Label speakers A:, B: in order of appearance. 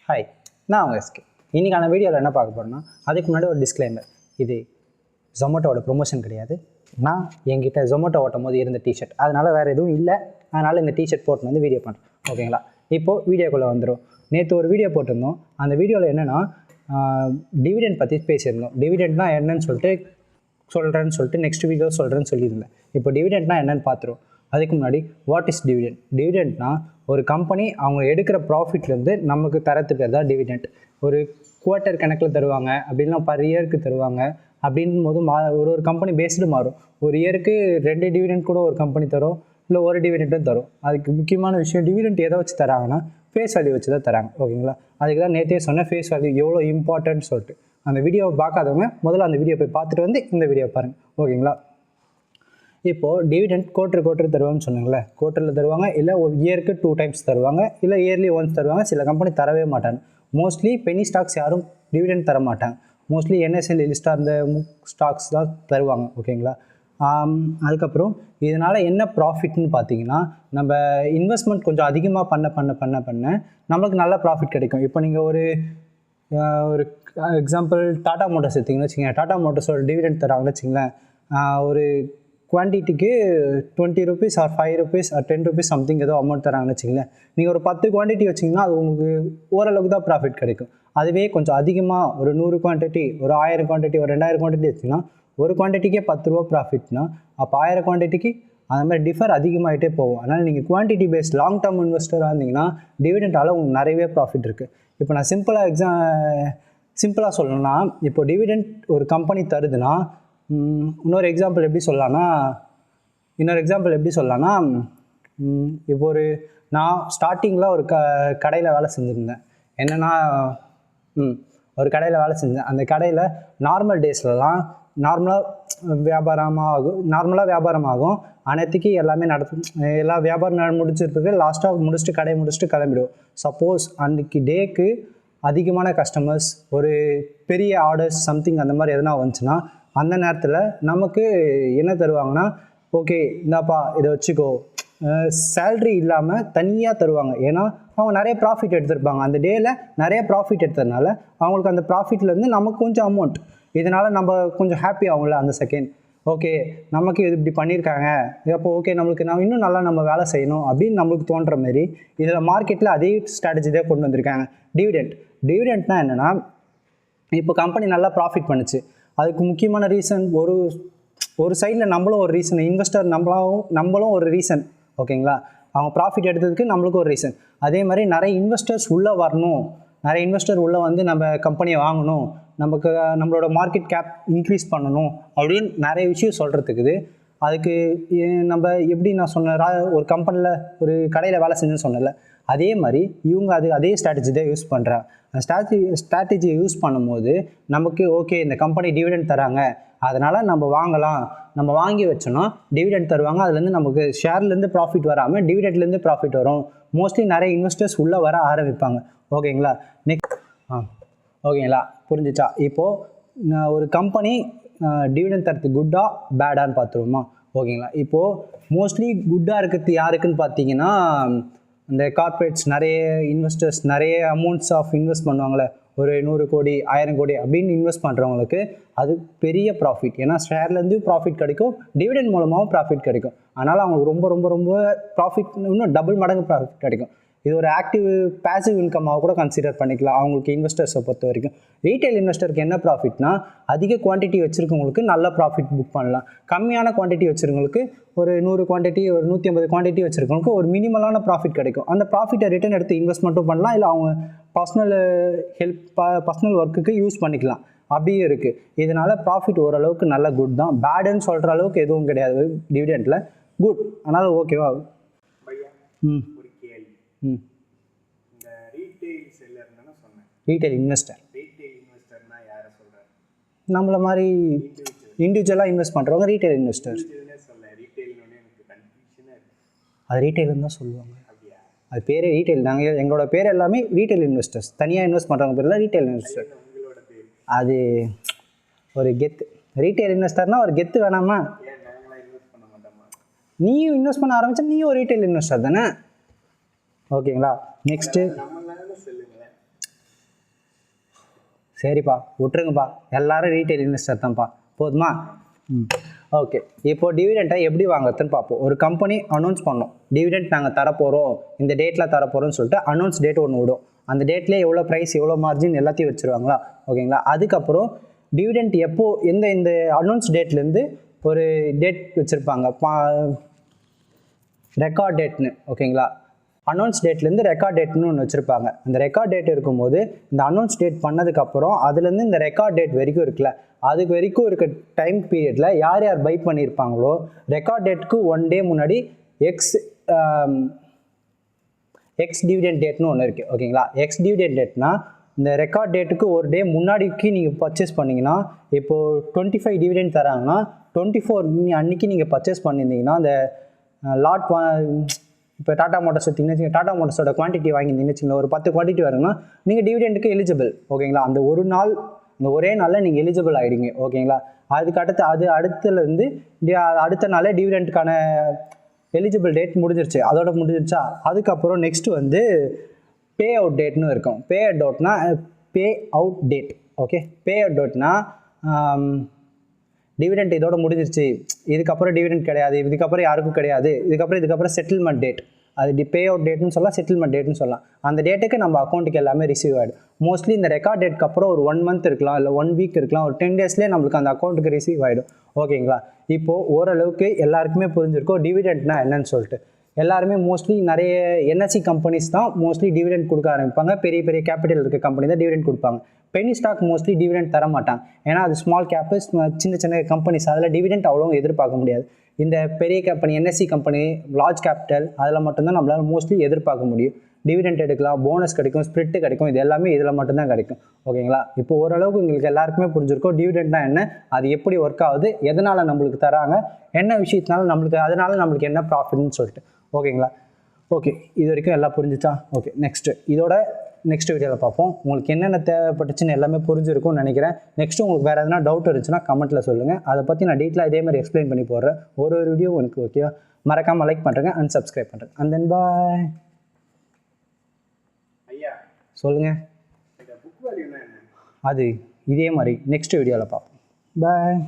A: Hi, நான் உங்கள் SK. இன்றைக்கான வீடியோவில் என்ன பார்க்க போகிறேன்னா, அதுக்கு முன்னாடி ஒரு டிஸ்க்ளைமர். இது ஜொமேட்டோவோட ப்ரொமோஷன் கிடையாது. நான் என்கிட்ட ஜொமேட்டோ ஓட்டும் போது இருந்த டிஷர்ட், அதனால் வேறு எதுவும் இல்லை. அதனால் இந்த டிஷர்ட் போட்டு வந்து வீடியோ பண்ணுறேன், ஓகேங்களா? இப்போது வீடியோக்குள்ளே வந்துடும். நேற்று ஒரு வீடியோ போட்டிருந்தோம். அந்த வீடியோவில் என்னென்னா, டிவிடெண்ட் பற்றி பேசியிருந்தோம். டிவிடெண்ட்னா என்னன்னு சொல்லிட்டு நெக்ஸ்ட் வீடியோ சொல்கிறேன்னு சொல்லியிருந்தேன். இப்போ டிவிடெண்ட்னா என்னென்னு பார்த்துருவோம். அதுக்கு முன்னாடி வாட் இஸ் டிவிடெண்ட்? டிவிடெண்ட்னா ஒரு கம்பெனி அவங்க எடுக்கிற ப்ராஃபிட்லேருந்து நமக்கு தரத்து பேர் தான் டிவிடெண்ட். ஒரு குவார்ட்டர் கணக்கில் தருவாங்க, அப்படின்னா பர் இயருக்கு தருவாங்க. அப்படின் போது ஒரு கம்பெனி பேஸ்டு மாறும். ஒரு இயருக்கு 2 டிவிடெண்ட் கூட ஒரு கம்பெனி தரும், இல்லை ஒரு டிவிடெண்ட்டும் தரும். அதுக்கு முக்கியமான விஷயம், டிவிடெண்ட் எதை வச்சு தராங்கன்னா ஃபேஸ் வேல்யூ வச்சு தான் தராங்க, ஓகேங்களா? அதுக்கு தான் நேற்றே சொன்னேன் ஃபேஸ் வேல்யூ எவ்வளோ இம்பார்ட்டன்ட் சொல்லிட்டு. அந்த வீடியோவை பார்க்காதவங்க முதல்ல அந்த வீடியோ போய் பார்த்துட்டு வந்து இந்த வீடியோ பாருங்கள், ஓகேங்களா? இப்போது டிவிடெண்ட் குவார்ட்டர் தருவாங்கன்னு சொன்னாங்களே, குவார்ட்டரில் தருவாங்க, இல்லை ஒரு இயருக்கு 2 டைம்ஸ் தருவாங்க, இல்லை இயர்லி ஒன்ஸ் தருவாங்க. சில கம்பெனி தரவே மாட்டாங்க. மோஸ்ட்லி பெனி ஸ்டாக்ஸ் யாரும் டிவிடெண்ட் தர மாட்டாங்க. மோஸ்ட்லி என்எஸ்எல் லிஸ்ட்டாக இருந்த ஸ்டாக்ஸ் தான் தருவாங்க, ஓகேங்களா? அதுக்கப்புறம் இதனால் என்ன ப்ராஃபிட்னு பார்த்தீங்கன்னா, நம்ம இன்வெஸ்ட்மெண்ட் கொஞ்சம் அதிகமாக பண்ண நம்மளுக்கு நல்ல ப்ராஃபிட் கிடைக்கும். இப்போ நீங்கள் ஒரு எக்ஸாம்பிள் டாடா மோட்டர்ஸ் எடுத்திங்கன்னு வச்சுக்கோங்க. டாடா மோட்டர்ஸோட டிவிடெண்ட் தராங்கன்னு வச்சுங்களேன். ஒரு குவான்டிட்டிக்கு 20 rupees or 5 rupees or 10 rupees something ஏதோ அமௌண்ட் தராங்கன்னு வச்சுங்களேன். நீங்கள் ஒரு 10 குவான்டிட்டி வச்சிங்கன்னா அது உங்களுக்கு ஓரளவுக்கு தான் ப்ராஃபிட் கிடைக்கும். அதுவே கொஞ்சம் அதிகமாக ஒரு 100 குவான்டிட்டி, ஒரு 1000 குவான்டிட்டி, ஒரு 2000 குவான்டிட்டி வச்சிங்கன்னா ஒரு குவான்டிட்டிக்கே 10 ரூபா ப்ராஃபிட்னா, அப்போ 1000 குவான்டிட்டிக்கு அந்த மாதிரி டிஃபர் அதிகமாகிட்டே போகும். அதனால் நீங்கள் குவான்டிட்டி பேஸ்ட் லாங் டேர்ம் இன்வெஸ்டராக இருந்தீங்கன்னா டிவிடெண்டால் உங்களுக்கு நிறையவே ப்ராஃபிட் இருக்குது. இப்போ நான் சிம்பிளாக சொல்லணும்னா, இப்போ டிவிடெண்ட் ஒரு கம்பெனி தருதுன்னா, இன்னொரு எக்ஸாம்பிள் எப்படி சொல்லலாம்னா, இப்போ நான் ஸ்டார்டிங்கில் ஒரு கடையில் வேலை செஞ்சுருந்தேன். என்னென்னா, ஒரு கடையில் வேலை செஞ்சேன். அந்த கடையில் நார்மல் டேஸ்லலாம் நார்மலாக வியாபாரமாகும். அனைத்துக்கு எல்லாமே எல்லா வியாபாரம் முடிச்சிருக்கு. லாஸ்ட்டாக கடையை முடிச்சுட்டு கிளம்பிடுவோம். சப்போஸ் அன்றைக்கி டேக்கு அதிகமான கஸ்டமர்ஸ், ஒரு பெரிய ஆர்டர்ஸ் சம்திங் அந்த மாதிரி எதனா வந்துச்சுன்னா, அந்த நேரத்தில் நமக்கு என்ன தருவாங்கன்னா, ஓகே இந்தாப்பா இதை வச்சுக்கோ, சேல்ரி இல்லாமல் தனியாக தருவாங்க. ஏன்னா அவங்க நிறைய ப்ராஃபிட் எடுத்திருப்பாங்க. அந்த டேயில் நிறைய ப்ராஃபிட் எடுத்ததுனால அவங்களுக்கு அந்த ப்ராஃபிட்லேருந்து நமக்கு கொஞ்சம் அமௌண்ட், இதனால் நம்ம கொஞ்சம் ஹாப்பி ஆகும்ல அந்த செகண்ட். ஓகே நமக்கு இது இப்படி பண்ணியிருக்காங்க, அப்போ ஓகே நம்மளுக்கு இன்னும் நல்லா நம்ம வேலை செய்யணும் அப்படின்னு நம்மளுக்கு தோன்ற மாரி இதில் மார்க்கெட்டில் அதே ஸ்ட்ராட்டஜி தான் கொண்டு வந்திருக்காங்க. டிவிடெண்ட்னா என்னென்னா, இப்போ கம்பெனி நல்லா ப்ராஃபிட் பண்ணுச்சு. அதுக்கு முக்கியமான ரீசன் ஒரு சைடில் நம்மளும் ஒரு ரீசன், இன்வெஸ்டர் நம்மளும் ஒரு ரீசன், ஓகேங்களா? அவங்க ப்ராஃபிட் எடுத்ததுக்கு நம்மளுக்கும் ஒரு ரீசன். அதே மாதிரி நிறைய இன்வெஸ்டர்ஸ் உள்ளே வரணும், நிறைய இன்வெஸ்டர் உள்ளே வந்து நம்ம கம்பெனியை வாங்கணும், நம்மளோட மார்க்கெட் கேப் இன்க்ரீஸ் பண்ணணும் அப்படின்னு நிறைய விஷயம் சொல்கிறதுக்குது. அதுக்கு நம்ம எப்படி நான் சொன்ன ஒரு கம்பெனியில் ஒரு கடையில் வேலை செஞ்சுன்னு சொன்னல, அதே மாதிரி இவங்க அதே ஸ்ட்ராட்டஜி தான் யூஸ் பண்ணுறாங்க. அந்த ஸ்ட்ராட்டஜியை யூஸ் பண்ணும்போது நமக்கு ஓகே இந்த கம்பெனி டிவிடெண்ட் தராங்க, அதனால் நம்ம வாங்கலாம், நம்ம வாங்கி வச்சோன்னா டிவிடெண்ட் தருவாங்க. அதுலேருந்து நமக்கு ஷேர்லேருந்து ப்ராஃபிட் வராமல் டிவிடெண்ட்லேருந்து ப்ராஃபிட் வரும். மோஸ்ட்லி நிறைய இன்வெஸ்டர்ஸ் உள்ளே வர ஆரம்பிப்பாங்க, ஓகேங்களா? ஓகேங்களா, புரிஞ்சிச்சா? இப்போது ஒரு கம்பெனி டிவிடெண்ட் தரது குட்டா பேடான்னு பார்த்துருவோமா, ஓகேங்களா? இப்போது மோஸ்ட்லி குட்டாக இருக்கிறது யாருக்குன்னு பார்த்தீங்கன்னா, இந்த கார்ப்பரேட்ஸ், நிறைய இன்வெஸ்டர்ஸ் நிறைய அமௌண்ட்ஸ் ஆஃப் இன்வெஸ்ட் பண்ணுவாங்களே, ஒரு 100 கோடி 1000 கோடி அப்படின்னு இன்வெஸ்ட் பண்ணுறவங்களுக்கு அது பெரிய ப்ராஃபிட். ஏன்னா ஷேர்லேருந்து ப்ராஃபிட் கிடைக்கும், டிவிடெண்ட் மூலமாகவும் ப்ராஃபிட் கிடைக்கும். அதனால் அவங்களுக்கு ரொம்ப ரொம்ப ரொம்ப ப்ராஃபிட், இன்னும் டபுள் மடங்கு ப்ராஃபிட் கிடைக்கும். இது ஒரு பேசிவ் இன்கமாக கூட கன்சிடர் பண்ணிக்கலாம் அவங்களுக்கு, இன்வெஸ்டர்ஸை பொறுத்த வரைக்கும். ரீட்டைல் இன்வெஸ்டருக்கு என்ன ப்ராஃபிட்னா, அதிக குவான்டிட்டி வச்சுருக்கவங்களுக்கு நல்ல ப்ராஃபிட் புக் பண்ணலாம். கம்மியான குவான்டிட்டி வச்சுருக்கவங்களுக்கு ஒரு 100 குவான்டிட்டி, ஒரு 150 குவான்டிட்டி வச்சுருக்கவங்களுக்கு ஒரு மினிமலான ப்ராஃபிட் கிடைக்கும். அந்த ப்ராஃபிட்டை ரிட்டர்ன் எடுத்து இன்வெஸ்ட்மெண்ட்டும் பண்ணலாம், இல்லை அவங்க பர்சனல் ஒர்க்குக்கு யூஸ் பண்ணிக்கலாம். அப்படியே இருக்குது. இதனால் ப்ராஃபிட் ஓரளவுக்கு நல்ல குட் தான். பேடுன்னு சொல்கிற அளவுக்கு எதுவும் கிடையாது டிவிடெண்டில், குட். அதனால் ஓகேவா?
B: இந்த ரீட்டைல் செல்லர்னு சொன்னேன்.
A: ரீட்டைல்
B: இன்வெஸ்டர்னா யாரை சொல்கிறேன்?
A: நம்மள மாதிரி இண்டிவிஜுவலாக இன்வெஸ்ட் பண்ணுறவங்க ரீட்டைல் இன்வெஸ்டர்ஸ். அது ரீட்டைல்னு தான் சொல்லுவாங்க. அது பேரே ரீட்டைல். எங்களோட பேர் எல்லாமே ரீட்டைல் இன்வெஸ்டர்ஸ். தனியாக இன்வெஸ்ட் பண்ணுறவங்க பேரில் ரீட்டைல் இன்வெஸ்டர். அது ஒரு கெத்து. ரீட்டைல் இன்வெஸ்டர்னால் ஒரு கெத்து வேணாமா? நீயும் இன்வெஸ்ட் பண்ண ஆரம்பித்தா நீயும் ஒரு ரீட்டைல் இன்வெஸ்டர் தானே, ஓகேங்களா? நெக்ஸ்ட்டு சரிப்பா விட்டுருங்கப்பா, எல்லாரும் ரீட்டைல் இன்வெஸ்டர் தான்ப்பா, போதுமா? ஓகே, இப்போது டிவிடெண்ட்டை எப்படி வாங்குறதுன்னு பார்ப்போம். ஒரு கம்பெனி அனௌன்ஸ் பண்ணோம், டிவிடெண்ட் நாங்கள் தரப்போகிறோம், இந்த டேட்டில் தரப்போகிறோம்னு சொல்லிட்டு அனௌன்ஸ் டேட் ஒன்று விடும். அந்த டேட்லேயே எவ்வளோ ப்ரைஸ், எவ்வளோ மார்ஜின் எல்லாத்தையும் வச்சுருவாங்களா, ஓகேங்களா? அதுக்கப்புறம் டிவிடெண்ட் எப்போது இந்த அனௌன்ஸ் டேட்லேருந்து ஒரு டேட் வச்சுருப்பாங்க, ரெக்கார்ட் டேட்னு, ஓகேங்களா? அனௌன்ஸ் டேட்லேருந்து ரெக்கார்ட் டேட்னு ஒன்று வச்சுருப்பாங்க. அந்த ரெக்கார்ட் டேட் இருக்கும்போது இந்த அனௌன்ஸ் டேட் பண்ணதுக்கப்புறம் அதுலேருந்து இந்த ரெக்கார்ட் டேட் வரைக்கும் இருக்குல்ல, அதுக்கு வரைக்கும் இருக்க டைம் பீரியடில் யார் யார் பை பண்ணியிருப்பாங்களோ ரெக்கார்ட் டேட்டுக்கு 1 டே முன்னாடி எக்ஸ் டிவிடெண்ட் டேட்னு ஒன்று இருக்குது, ஓகேங்களா? எக்ஸ் டிவிடெண்ட் டேட்னா இந்த ரெக்கார்ட் டேட்டுக்கு ஒரு டே முன்னாடிக்கு நீங்கள் பர்ச்சேஸ் பண்ணிங்கன்னா, இப்போது 25 டிவிடெண்ட் தராங்கன்னா 24 அன்றைக்கி நீங்கள் பர்ச்சேஸ் பண்ணியிருந்தீங்கன்னா அந்த லாட் இப்போ டாடா மோட்டர்ஸ் எடுத்திங்கன்னா, டாடா மோட்டர்ஸோட குவான்டிட்டி வாங்கியிருந்தீங்கன்னு வச்சுங்களேன், ஒரு 10 குவான்டிட்டி வருங்கன்னா நீங்கள் டிவிடெண்டுக்கு எலிஜிபிள், ஓகேங்களா? அந்த ஒரு நாள், இந்த ஒரே நாளில் நீங்கள் எலிஜிபிள் ஆகிடுங்க, ஓகேங்களா? அடுத்துலேருந்து அடுத்த நாளே டிவிடெண்ட்டுக்கான எலிஜிபிள் டேட் முடிஞ்சிருச்சு, அதோட முடிஞ்சிருச்சா? அதுக்கப்புறம் நெக்ஸ்ட்டு வந்து பே அவுட் டேட்னு இருக்கும். Pay out date, okay. Pay out டேட்னா டிவிடெண்ட் இதோட முடிஞ்சிருச்சு, இதுக்கப்புறம் டிவிடெண்ட் கிடையாது, இதுக்கப்புறம் யாருக்கும் கிடையாது, இதுக்கப்புறம் செட்டில்மெண்ட் டேட், அது பே அவுட் டேட்னு சொல்லலாம், செட்டில்மெண்ட் டேட்னு சொல்லலாம். அந்த டேட்டுக்கு நம்ம அக்கௌண்ட்டுக்கு எல்லாமே ரிசீவ் ஆகிடும். மோஸ்ட்லி இந்த ரெக்கார்ட் டேட்க்கு அப்புறம் ஒரு 1 மந்த் இருக்கலாம், இல்லை 1 வீக் இருக்கலாம், ஒரு 10 டேஸ்லேயே நம்மளுக்கு அந்த அக்கௌண்ட்டுக்கு ரிசீவ் ஆகிடும், ஓகேங்களா? இப்போது ஓரளவுக்கு எல்லாருக்குமே புரிஞ்சிருக்கும் டிவிடெண்ட்னா என்னன்னு சொல்லிட்டு. எல்லாருமே மோஸ்ட்லி நிறைய என்எஸ்சி கம்பெனிஸ் தான் மோஸ்ட்லி டிவிடெண்ட் கொடுக்க ஆரம்பிப்பாங்க. பெரிய பெரிய கேபிட்டல் இருக்க கம்பெனி தான் டிவிடெண்ட் கொடுப்பாங்க. பெனி ஸ்டாக் மோஸ்ட்லி டிவிடெண்ட் தர மாட்டாங்க, ஏன்னா அது ஸ்மால் கேப்பு, சின்ன சின்ன கம்பெனிஸ், அதில் டிவிடெண்ட் அவ்வளோ எதிர்பார்க்க முடியாது. இந்த பெரிய company, NSC company, large capital, அதில் மட்டும்தான் நம்மளால் மோஸ்ட்லி எதிர்பார்க்க முடியும். டிவிடெண்ட் எடுக்கலாம், போனஸ் கிடைக்கும், ஸ்ப்ளிட்டு கிடைக்கும், இது எல்லாமே இதில் மட்டும்தான் கிடைக்கும், ஓகேங்களா? இப்போ ஓரளவுக்கு உங்களுக்கு எல்லாருக்குமே புரிஞ்சிருக்கும் டிவிடெண்ட்னா என்ன, அது எப்படி ஒர்க் ஆகுது, எதனால் நம்மளுக்கு தராங்க, என்ன விஷயத்தினால நம்மளுக்கு, அதனால நம்மளுக்கு என்ன ப்ராஃபிட்னு சொல்லிட்டு, ஓகேங்களா? ஓகே, இது வரைக்கும் எல்லாம் புரிஞ்சுச்சா? ஓகே, நெக்ஸ்ட் வீடியோவில் பார்ப்போம். உங்களுக்கு என்னென்ன தேவைப்பட்டுச்சுன்னு எல்லாமே புரிஞ்சிருக்கும்னு நினைக்கிறேன். நெக்ஸ்ட்டு உங்களுக்கு வேறு எதனா டவுட் இருந்துச்சுன்னா கமெண்ட்டில் சொல்லுங்கள், அதை பற்றி நான் டீட்டெயிலாக இதே மாதிரி எக்ஸ்பிளைன் பண்ணி போடுறேன். ஒரு வீடியோ எனக்கு ஓகேவா? மறக்காமல் லைக் பண்ணுறேங்க, அண்ட் சப்ஸ்கிரைப் பண்ணுறேன், அண்ட் தென் பாய்.
B: ஐயா
A: சொல்லுங்கள்.
B: புக் வேல்யூனா என்ன?
A: அது இதே மாதிரி நெக்ஸ்ட் வீடியோவில் பார்ப்போம். பாய்.